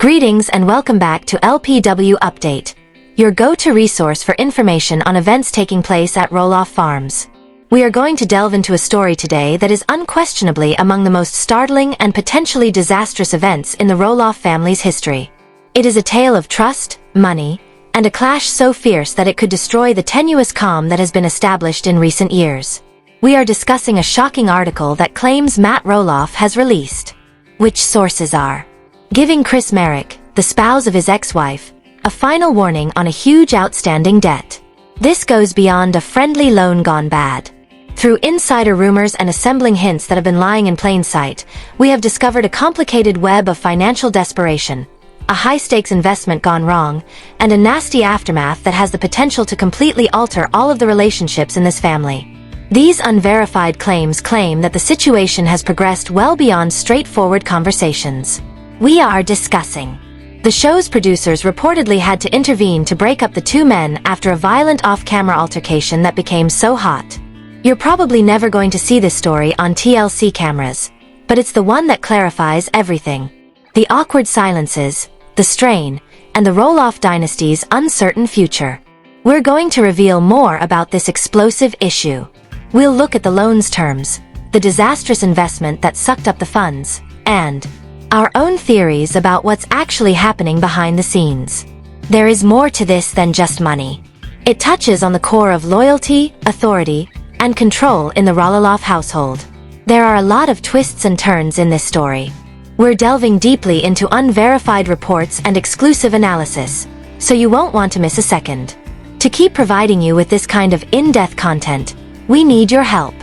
Greetings and welcome back to LPBW Update, your go-to resource for information on events taking place at Roloff Farms. We are going to delve into a story today that is unquestionably among the most startling and potentially disastrous events in the Roloff family's history. It is a tale of trust, money, and a clash so fierce that it could destroy the tenuous calm that has been established in recent years. We are discussing a shocking article that claims Matt Roloff has released. Which sources are giving Chris Marek, the spouse of his ex-wife, a final warning on a huge outstanding debt. This goes beyond a friendly loan gone bad. Through insider rumors and assembling hints that have been lying in plain sight, we have discovered a complicated web of financial desperation, a high-stakes investment gone wrong, and a nasty aftermath that has the potential to completely alter all of the relationships in this family. These unverified claims claim that the situation has progressed well beyond straightforward conversations. We are discussing. The show's producers reportedly had to intervene to break up the two men after a violent off-camera altercation that became so hot. You're probably never going to see this story on TLC cameras, but it's the one that clarifies everything. The awkward silences, the strain, and the Roloff dynasty's uncertain future. We're going to reveal more about this explosive issue. We'll look at the loan's terms, the disastrous investment that sucked up the funds, and our own theories about what's actually happening behind the scenes. There is more to this than just money. It touches on the core of loyalty, authority, and control in the Roloff household. There are a lot of twists and turns in this story. We're delving deeply into unverified reports and exclusive analysis, so you won't want to miss a second. To keep providing you with this kind of in-depth content, we need your help.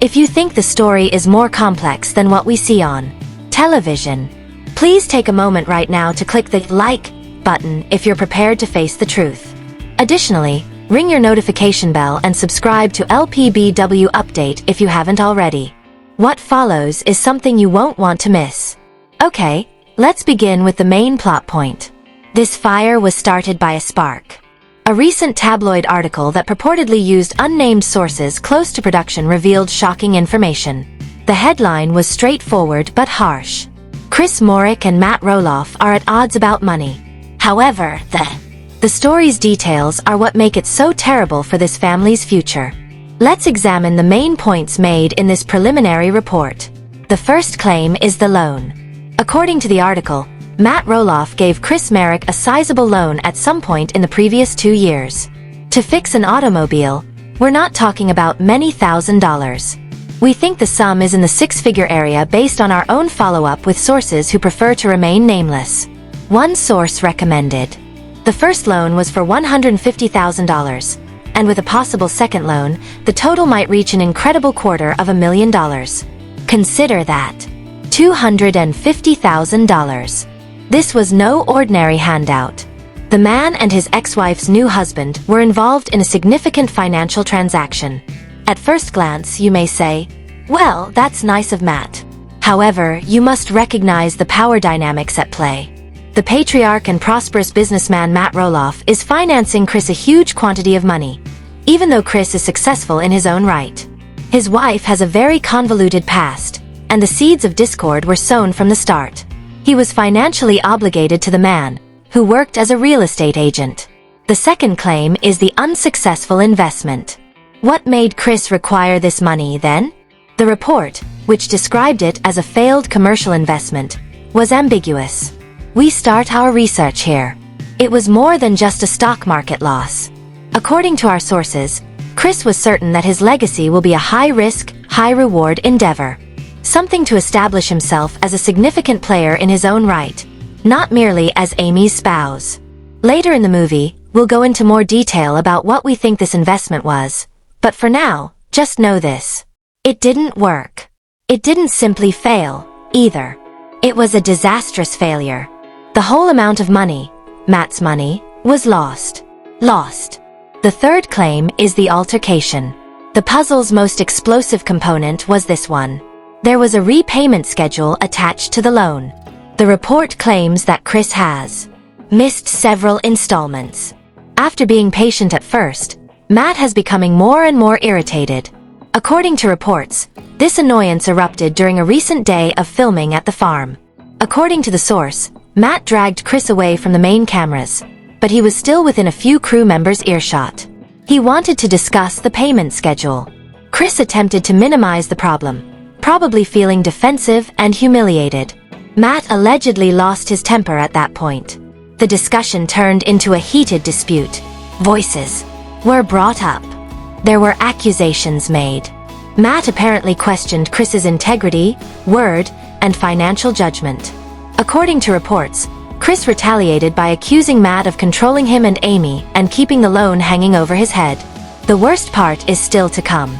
If you think the story is more complex than what we see on television, please take a moment right now to click the like button if you're prepared to face the truth. Additionally, ring your notification bell and subscribe to LPBW Update if you haven't already. What follows is something you won't want to miss. Okay, let's begin with the main plot point. This fire was started by a spark. A recent tabloid article that purportedly used unnamed sources close to production revealed shocking information. The headline was straightforward but harsh. Chris Marek and Matt Roloff are at odds about money. However, the story's details are what make it so terrible for this family's future. Let's examine the main points made in this preliminary report. The first claim is the loan. According to the article, Matt Roloff gave Chris Marek a sizable loan at some point in the previous 2 years. To fix an automobile, we're not talking about many $1,000s. We think the sum is in the six-figure area based on our own follow-up with sources who prefer to remain nameless. One source recommended the first loan was for $150,000, and with a possible second loan, the total might reach an incredible $250,000. Consider that. $250,000. This was no ordinary handout. The man and his ex-wife's new husband were involved in a significant financial transaction. At first glance, you may say, well, that's nice of Matt. However, you must recognize the power dynamics at play. The patriarch and prosperous businessman Matt Roloff is financing Chris a huge quantity of money, even though Chris is successful in his own right. His wife has a very convoluted past, and the seeds of discord were sown from the start. He was financially obligated to the man, who worked as a real estate agent. The second claim is the unsuccessful investment. What made Chris require this money then? The report, which described it as a failed commercial investment, was ambiguous. We start our research here. It was more than just a stock market loss. According to our sources, Chris was certain that his legacy will be a high-risk, high-reward endeavor. Something to establish himself as a significant player in his own right, not merely as Amy's spouse. Later in the movie, we'll go into more detail about what we think this investment was. But for now, just know this. It didn't work. It didn't simply fail, either. It was a disastrous failure. The whole amount of money, Matt's money, was lost. Lost. The third claim is the altercation. The puzzle's most explosive component was this one. There was a repayment schedule attached to the loan. The report claims that Chris has missed several installments. After being patient at first, Matt has becoming more and more irritated. According to reports, this annoyance erupted during a recent day of filming at the farm. According to the source, Matt dragged Chris away from the main cameras, but he was still within a few crew members' earshot. He wanted to discuss the payment schedule. Chris attempted to minimize the problem, probably feeling defensive and humiliated. Matt allegedly lost his temper at that point. The discussion turned into a heated dispute. Voices were brought up. There were accusations made. Matt apparently questioned Chris's integrity, word, and financial judgment. According to reports, Chris retaliated by accusing Matt of controlling him and Amy and keeping the loan hanging over his head. The worst part is still to come.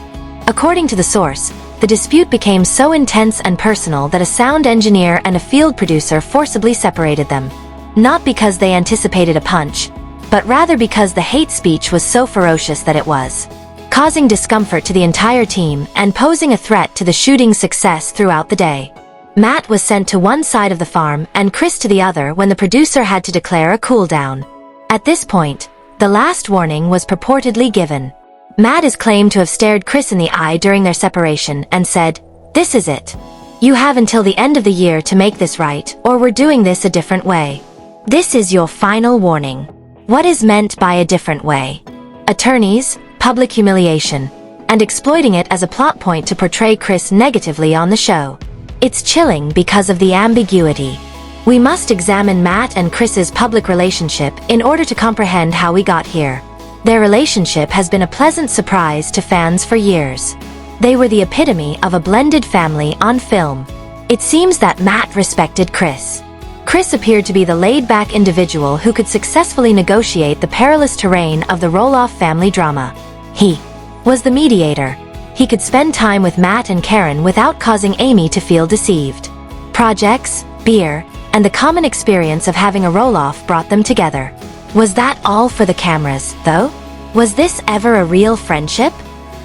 According to the source, the dispute became so intense and personal that a sound engineer and a field producer forcibly separated them. Not because they anticipated a punch, but rather because the hate speech was so ferocious that it was causing discomfort to the entire team and posing a threat to the shooting's success throughout the day. Matt was sent to one side of the farm and Chris to the other when the producer had to declare a cool down. At this point, the last warning was purportedly given. Matt is claimed to have stared Chris in the eye during their separation and said, "This is it. You have until the end of the year to make this right, or we're doing this a different way. This is your final warning." What is meant by a different way? Attorneys, public humiliation, and exploiting it as a plot point to portray Chris negatively on the show. It's chilling because of the ambiguity. We must examine Matt and Chris's public relationship in order to comprehend how we got here. Their relationship has been a pleasant surprise to fans for years. They were the epitome of a blended family on film. It seems that Matt respected Chris. Chris appeared to be the laid-back individual who could successfully negotiate the perilous terrain of the Roloff family drama. He was the mediator. He could spend time with Matt and Karen without causing Amy to feel deceived. Projects, beer, and the common experience of having a Roloff brought them together. Was that all for the cameras, though? Was this ever a real friendship?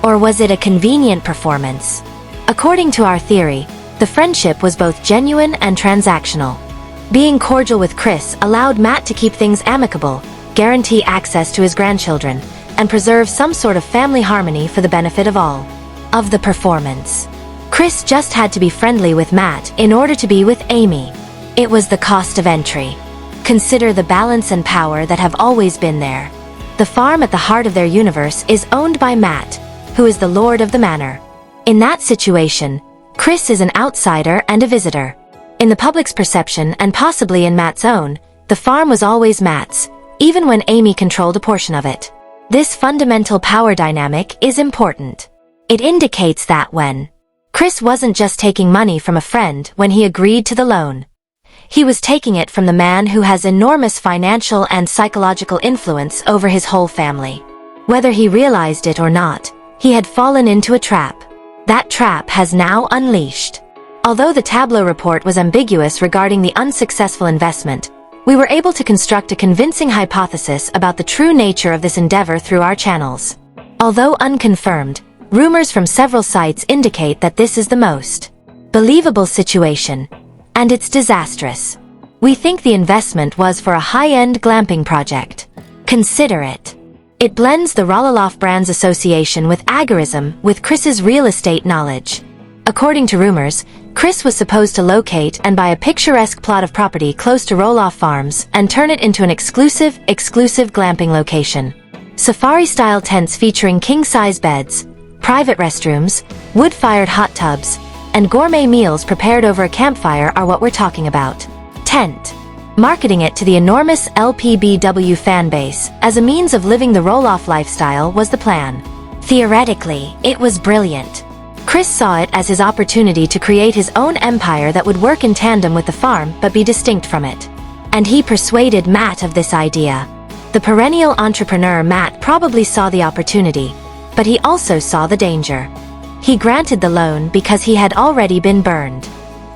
Or was it a convenient performance? According to our theory, the friendship was both genuine and transactional. Being cordial with Chris allowed Matt to keep things amicable, guarantee access to his grandchildren, and preserve some sort of family harmony for the benefit of all. Of the performance, Chris just had to be friendly with Matt in order to be with Amy. It was the cost of entry. Consider the balance and power that have always been there. The farm at the heart of their universe is owned by Matt, who is the lord of the manor. In that situation, Chris is an outsider and a visitor. In the public's perception, and possibly in Matt's own, the farm was always Matt's, even when Amy controlled a portion of it. This fundamental power dynamic is important. It indicates that when Chris wasn't just taking money from a friend when he agreed to the loan. He was taking it from the man who has enormous financial and psychological influence over his whole family. Whether he realized it or not, he had fallen into a trap. That trap has now unleashed. Although the tableau report was ambiguous regarding the unsuccessful investment, we were able to construct a convincing hypothesis about the true nature of this endeavor through our channels. Although unconfirmed, rumors from several sites indicate that this is the most believable situation, and it's disastrous. We think the investment was for a high-end glamping project. Consider it. It blends the Roloff brand's association with agorism with Chris's real estate knowledge. According to rumors, Chris was supposed to locate and buy a picturesque plot of property close to Roloff Farms and turn it into an exclusive glamping location. Safari-style tents featuring king-size beds, private restrooms, wood-fired hot tubs, and gourmet meals prepared over a campfire are what we're talking about. Tent. Marketing it to the enormous LPBW fan base as a means of living the Roloff lifestyle was the plan. Theoretically, it was brilliant. Chris saw it as his opportunity to create his own empire that would work in tandem with the farm but be distinct from it. And he persuaded Matt of this idea. The perennial entrepreneur Matt probably saw the opportunity, but he also saw the danger. He granted the loan because he had already been burned.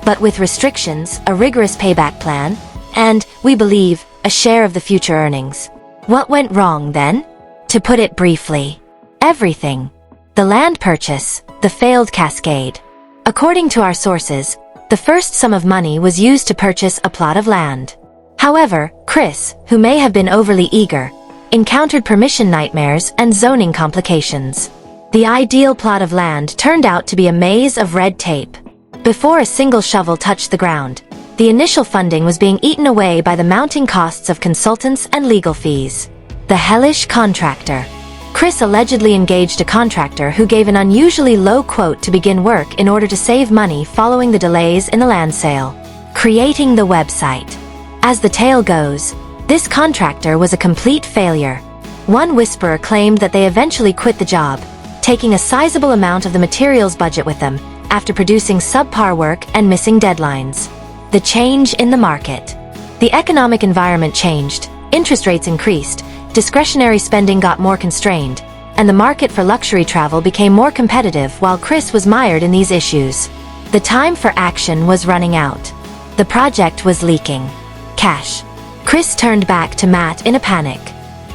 But with restrictions, a rigorous payback plan, and, we believe, a share of the future earnings. What went wrong then? To put it briefly, everything. The land purchase, the failed cascade. According to our sources, the first sum of money was used to purchase a plot of land. However, Chris, who may have been overly eager, encountered permission nightmares and zoning complications. The ideal plot of land turned out to be a maze of red tape. Before a single shovel touched the ground, the initial funding was being eaten away by the mounting costs of consultants and legal fees. The hellish contractor. Chris allegedly engaged a contractor who gave an unusually low quote to begin work in order to save money following the delays in the land sale. Creating the website. As the tale goes, this contractor was a complete failure. One whisperer claimed that they eventually quit the job, taking a sizable amount of the materials budget with them, after producing subpar work and missing deadlines. The change in the market. The economic environment changed, interest rates increased, discretionary spending got more constrained, and the market for luxury travel became more competitive while Chris was mired in these issues. The time for action was running out. The project was leaking cash. Chris turned back to Matt in a panic.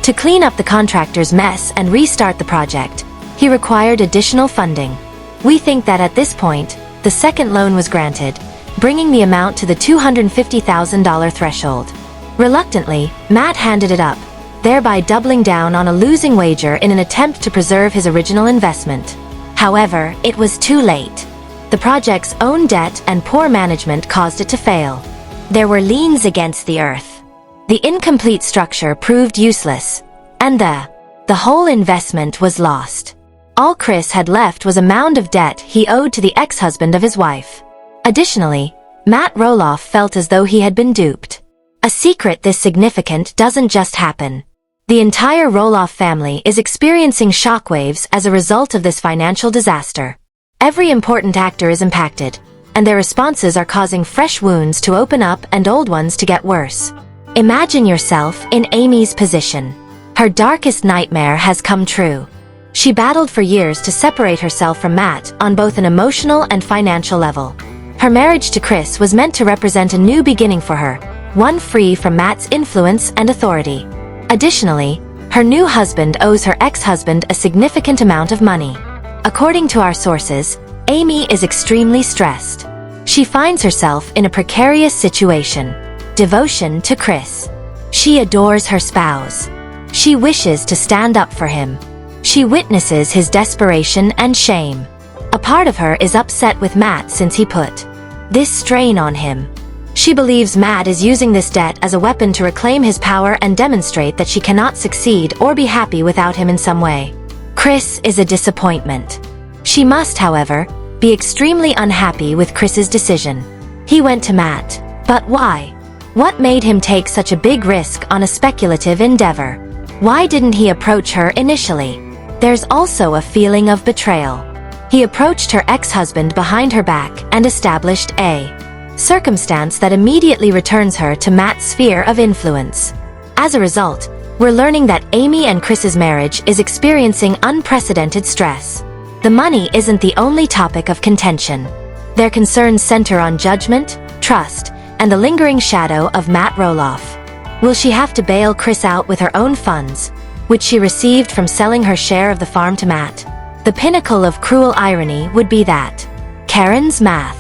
To clean up the contractor's mess and restart the project, he required additional funding. We think that at this point, the second loan was granted, bringing the amount to the $250,000 threshold. Reluctantly, Matt handed it up, thereby doubling down on a losing wager in an attempt to preserve his original investment. However, it was too late. The project's own debt and poor management caused it to fail. There were liens against the earth. The incomplete structure proved useless, and the whole investment was lost. All Chris had left was a mound of debt he owed to the ex-husband of his wife. Additionally, Matt Roloff felt as though he had been duped. A secret this significant doesn't just happen. The entire Roloff family is experiencing shockwaves as a result of this financial disaster. Every important actor is impacted, and their responses are causing fresh wounds to open up and old ones to get worse. Imagine yourself in Amy's position. Her darkest nightmare has come true. She battled for years to separate herself from Matt on both an emotional and financial level. Her marriage to Chris was meant to represent a new beginning for her, one free from Matt's influence and authority. Additionally, her new husband owes her ex-husband a significant amount of money. According to our sources, Amy is extremely stressed. She finds herself in a precarious situation. Devotion to Chris. She adores her spouse. She wishes to stand up for him. She witnesses his desperation and shame. A part of her is upset with Matt since he put this strain on him. She believes Matt is using this debt as a weapon to reclaim his power and demonstrate that she cannot succeed or be happy without him in some way. Chris is a disappointment. She must, however, be extremely unhappy with Chris's decision. He went to Matt. But why? What made him take such a big risk on a speculative endeavor? Why didn't he approach her initially? There's also a feeling of betrayal. He approached her ex-husband behind her back and established a circumstance that immediately returns her to Matt's sphere of influence. As a result, we're learning that Amy and Chris's marriage is experiencing unprecedented stress. The money isn't the only topic of contention. Their concerns center on judgment, trust, and the lingering shadow of Matt Roloff. Will she have to bail Chris out with her own funds, which she received from selling her share of the farm to Matt? The pinnacle of cruel irony would be that Karen's math.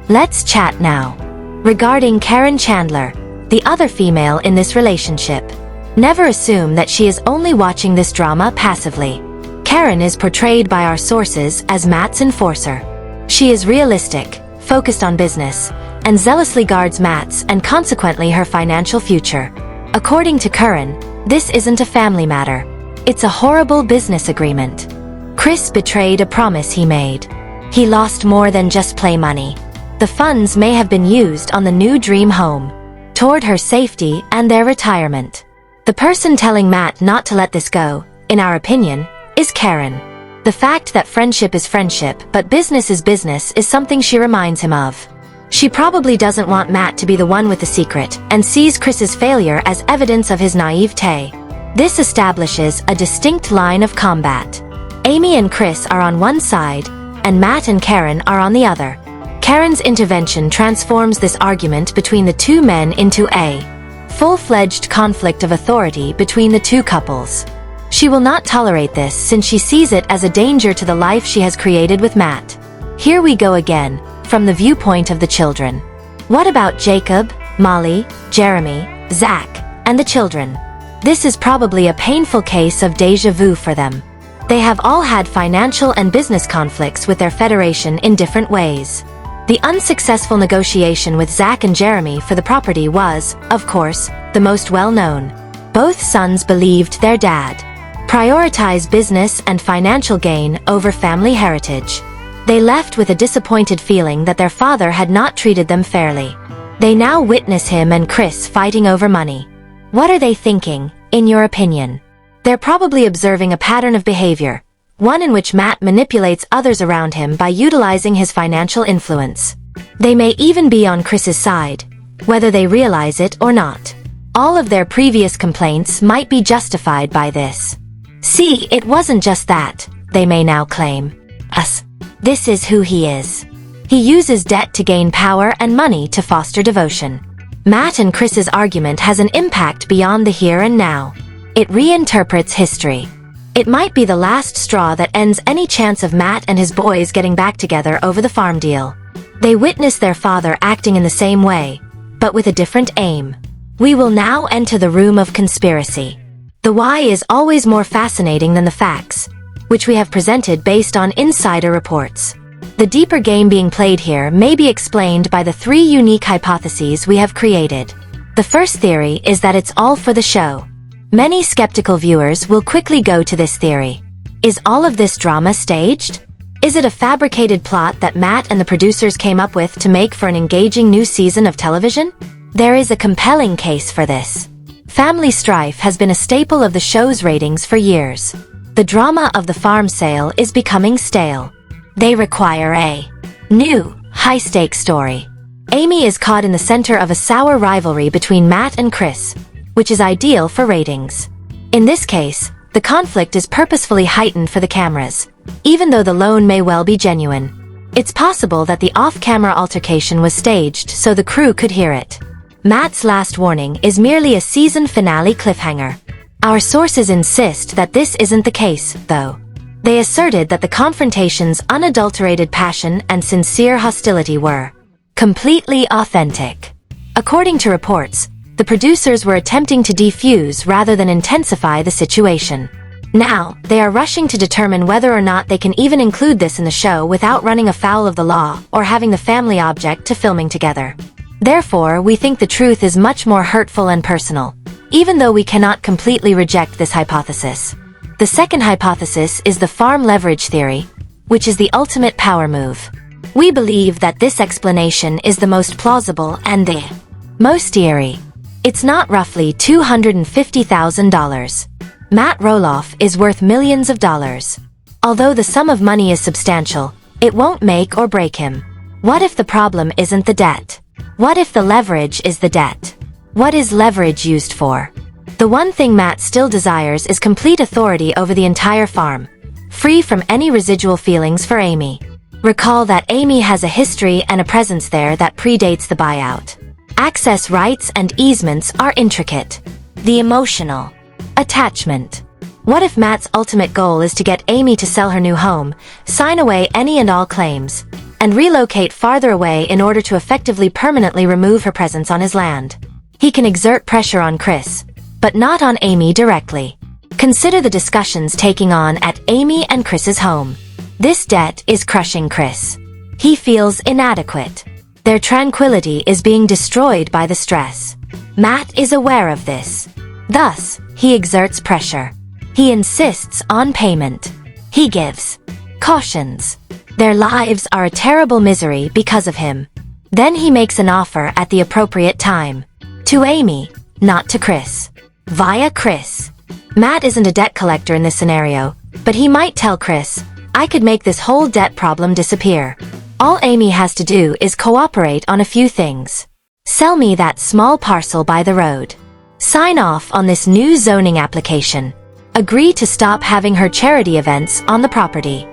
Let's chat now. Regarding Karen Chandler, the other female in this relationship. Never assume that she is only watching this drama passively. Karen is portrayed by our sources as Matt's enforcer. She is realistic, focused on business, and zealously guards Matt's and consequently her financial future. According to Karen, this isn't a family matter. It's a horrible business agreement. Chris betrayed a promise he made. He lost more than just play money. The funds may have been used on the new dream home, toward her safety and their retirement. The person telling Matt not to let this go, in our opinion, is Karen. The fact that friendship is friendship but business is something she reminds him of. She probably doesn't want Matt to be the one with the secret and sees Chris's failure as evidence of his naivete. This establishes a distinct line of combat. Amy and Chris are on one side, and Matt and Karen are on the other. Karen's intervention transforms this argument between the two men into a full-fledged conflict of authority between the two couples. She will not tolerate this since she sees it as a danger to the life she has created with Matt. Here we go again, from the viewpoint of the children. What about Jacob, Molly, Jeremy, Zach, and the children? This is probably a painful case of déjà vu for them. They have all had financial and business conflicts with their federation in different ways. The unsuccessful negotiation with Zach and Jeremy for the property was, of course, the most well-known. Both sons believed their dad prioritized business and financial gain over family heritage. They left with a disappointed feeling that their father had not treated them fairly. They now witness him and Chris fighting over money. What are they thinking, in your opinion? They're probably observing a pattern of behavior, one in which Matt manipulates others around him by utilizing his financial influence. They may even be on Chris's side, whether they realize it or not. All of their previous complaints might be justified by this. See, it wasn't just that, they may now claim. This is who he is. He uses debt to gain power and money to foster devotion. Matt and Chris's argument has an impact beyond the here and now. It reinterprets history. It might be the last straw that ends any chance of Matt and his boys getting back together over the farm deal. They witness their father acting in the same way, but with a different aim. We will now enter the room of conspiracy. The why is always more fascinating than the facts, which we have presented based on insider reports. The deeper game being played here may be explained by the three unique hypotheses we have created. The first theory is that it's all for the show. Many skeptical viewers will quickly go to this theory. Is all of this drama staged? Is it a fabricated plot that Matt and the producers came up with to make for an engaging new season of television? There is a compelling case for this. Family strife has been a staple of the show's ratings for years. The drama of the farm sale is becoming stale. They require a new, high-stakes story. Amy is caught in the center of a sour rivalry between Matt and Chris, which is ideal for ratings. In this case, the conflict is purposefully heightened for the cameras, even though the loan may well be genuine. It's possible that the off-camera altercation was staged so the crew could hear it. Matt's last warning is merely a season finale cliffhanger. Our sources insist that this isn't the case, though. They asserted that the confrontation's unadulterated passion and sincere hostility were completely authentic. According to reports, the producers were attempting to defuse rather than intensify the situation. Now, they are rushing to determine whether or not they can even include this in the show without running afoul of the law or having the family object to filming together. Therefore, we think the truth is much more hurtful and personal, even though we cannot completely reject this hypothesis. The second hypothesis is the farm leverage theory, which is the ultimate power move. We believe that this explanation is the most plausible and the most eerie. It's not roughly $250,000. Matt Roloff is worth millions of dollars. Although the sum of money is substantial, it won't make or break him. What if the problem isn't the debt? What if the leverage is the debt? What is leverage used for? The one thing Matt still desires is complete authority over the entire farm, free from any residual feelings for Amy. Recall that Amy has a history and a presence there that predates the buyout. Access rights and easements are intricate. The emotional attachment. What if Matt's ultimate goal is to get Amy to sell her new home, sign away any and all claims, and relocate farther away in order to effectively permanently remove her presence on his land? He can exert pressure on Chris, but not on Amy directly. Consider the discussions taking on at Amy and Chris's home. This debt is crushing Chris. He feels inadequate. Their tranquility is being destroyed by the stress. Matt is aware of this. Thus, he exerts pressure. He insists on payment. He gives cautions. Their lives are a terrible misery because of him. Then he makes an offer at the appropriate time. To Amy, not to Chris. Via Chris. Matt isn't a debt collector in this scenario, but he might tell Chris, "I could make this whole debt problem disappear. All Amy has to do is cooperate on a few things. Sell me that small parcel by the road. Sign off on this new zoning application. Agree to stop having her charity events on the property."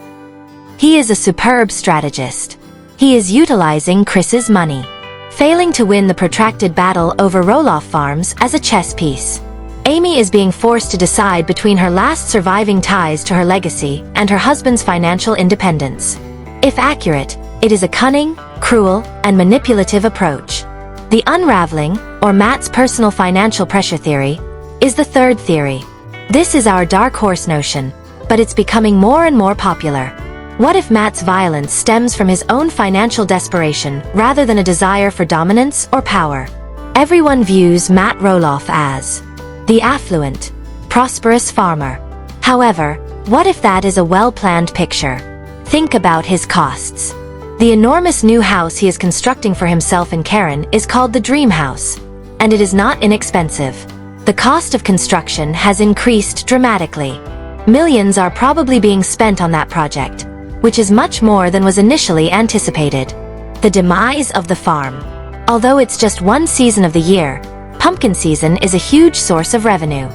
He is a superb strategist. He is utilizing Chris's money, failing to win the protracted battle over Roloff Farms as a chess piece. Amy is being forced to decide between her last surviving ties to her legacy and her husband's financial independence. If accurate, it is a cunning, cruel, and manipulative approach. The unraveling, or Matt's personal financial pressure theory, is the third theory. This is our dark horse notion, but it's becoming more and more popular. What if Matt's violence stems from his own financial desperation rather than a desire for dominance or power? Everyone views Matt Roloff as the affluent, prosperous farmer. However, what if that is a well-planned picture? Think about his costs. The enormous new house he is constructing for himself and Karen is called the Dream House, and it is not inexpensive. The cost of construction has increased dramatically. Millions are probably being spent on that project, which is much more than was initially anticipated. The demise of the farm. Although it's just one season of the year, pumpkin season is a huge source of revenue.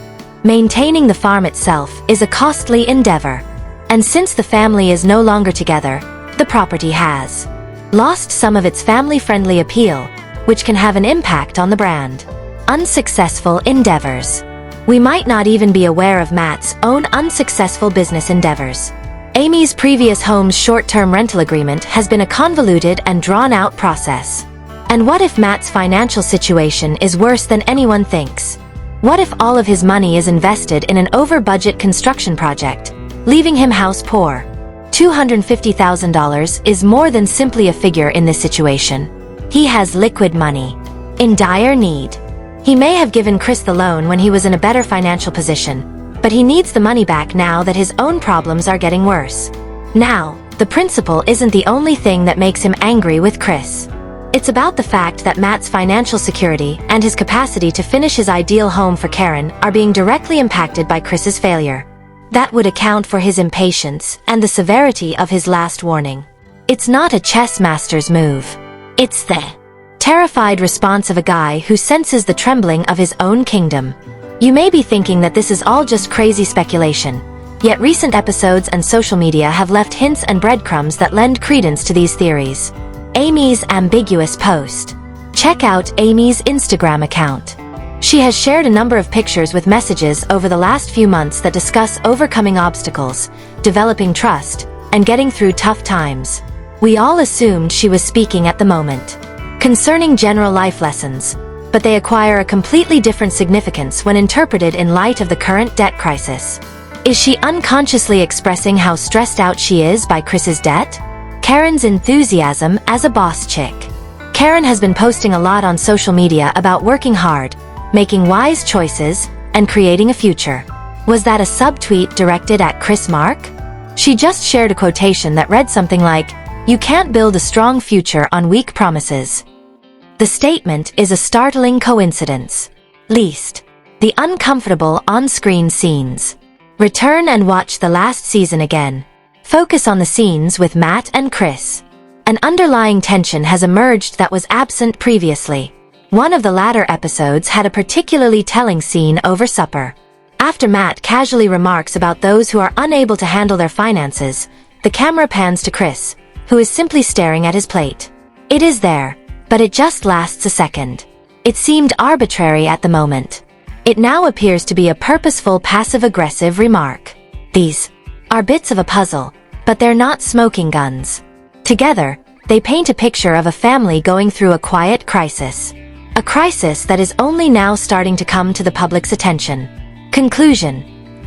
Maintaining the farm itself is a costly endeavor. And since the family is no longer together, the property has lost some of its family-friendly appeal, which can have an impact on the brand. Unsuccessful endeavors. We might not even be aware of Matt's own unsuccessful business endeavors. Amy's previous home's short-term rental agreement has been a convoluted and drawn-out process. And what if Matt's financial situation is worse than anyone thinks? What if all of his money is invested in an over-budget construction project, leaving him house poor? $250,000 is more than simply a figure in this situation. He has liquid money. In dire need. He may have given Chris the loan when he was in a better financial position, but he needs the money back now that his own problems are getting worse. Now, the principal isn't the only thing that makes him angry with Chris. It's about the fact that Matt's financial security and his capacity to finish his ideal home for Karen are being directly impacted by Chris's failure. That would account for his impatience and the severity of his last warning. It's not a chess master's move. It's the terrified response of a guy who senses the trembling of his own kingdom. You may be thinking that this is all just crazy speculation, yet recent episodes and social media have left hints and breadcrumbs that lend credence to these theories. Amy's ambiguous post. Check out Amy's Instagram account. She has shared a number of pictures with messages over the last few months that discuss overcoming obstacles, developing trust, and getting through tough times. We all assumed she was speaking at the moment concerning general life lessons, but they acquire a completely different significance when interpreted in light of the current debt crisis. Is she unconsciously expressing how stressed out she is by Chris's debt? Karen's enthusiasm as a boss chick. Karen has been posting a lot on social media about working hard, making wise choices, and creating a future. Was that a subtweet directed at Chris Mark? She just shared a quotation that read something like, "You can't build a strong future on weak promises." The statement is a startling coincidence. Least. The uncomfortable on-screen scenes. Return and watch the last season again. Focus on the scenes with Matt and Chris. An underlying tension has emerged that was absent previously. One of the latter episodes had a particularly telling scene over supper. After Matt casually remarks about those who are unable to handle their finances, the camera pans to Chris, who is simply staring at his plate. It is there, but it just lasts a second. It seemed arbitrary at the moment. It now appears to be a purposeful passive-aggressive remark. These are bits of a puzzle, but they're not smoking guns. Together, they paint a picture of a family going through a quiet crisis. A crisis that is only now starting to come to the public's attention. Conclusion.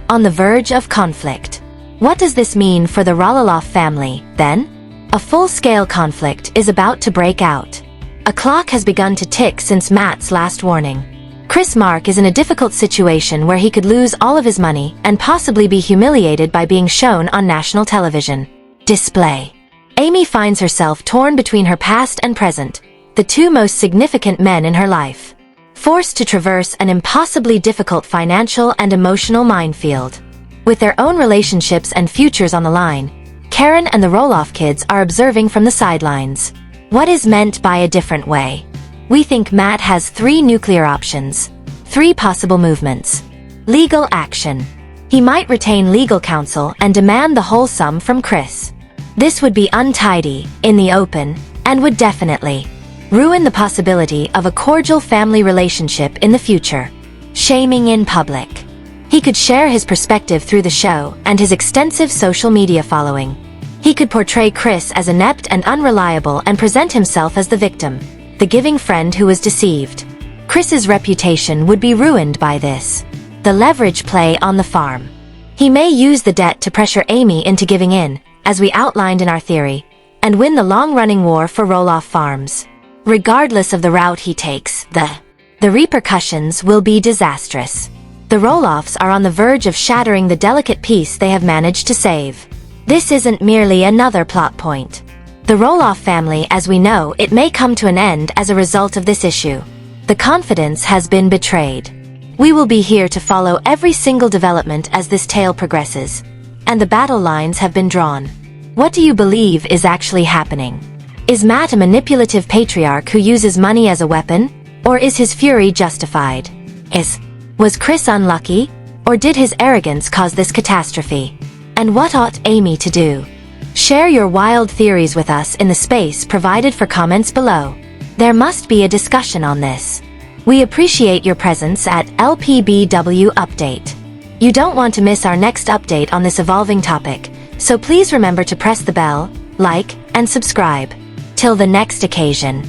On the verge of conflict. What does this mean for the Roloff family, then? A full-scale conflict is about to break out. A clock has begun to tick since Matt's last warning. Chris Mark is in a difficult situation where he could lose all of his money and possibly be humiliated by being shown on national television. Display. Amy finds herself torn between her past and present, the two most significant men in her life. Forced to traverse an impossibly difficult financial and emotional minefield. With their own relationships and futures on the line, Karen and the Roloff kids are observing from the sidelines. What is meant by a different way? We think Matt has 3 nuclear options. 3 possible movements. Legal action. He might retain legal counsel and demand the whole sum from Chris. This would be untidy, in the open, and would definitely ruin the possibility of a cordial family relationship in the future. Shaming in public. He could share his perspective through the show and his extensive social media following. He could portray Chris as inept and unreliable and present himself as the victim, the giving friend who was deceived. Chris's reputation would be ruined by this. The leverage play on the farm. He may use the debt to pressure Amy into giving in, as we outlined in our theory, and win the long-running war for Roloff Farms. Regardless of the route he takes, the repercussions will be disastrous. The Roloffs are on the verge of shattering the delicate peace they have managed to save. This isn't merely another plot point. The Roloff family, as we know, it may come to an end as a result of this issue. The confidence has been betrayed. We will be here to follow every single development as this tale progresses, and the battle lines have been drawn. What do you believe is actually happening? Is Matt a manipulative patriarch who uses money as a weapon, or is his fury justified? Was Chris unlucky, or did his arrogance cause this catastrophe? And what ought Amy to do? Share your wild theories with us in the space provided for comments below. There must be a discussion on this. We appreciate your presence at LPBW Update. You don't want to miss our next update on this evolving topic, so please remember to press the bell, like, and subscribe. Till the next occasion.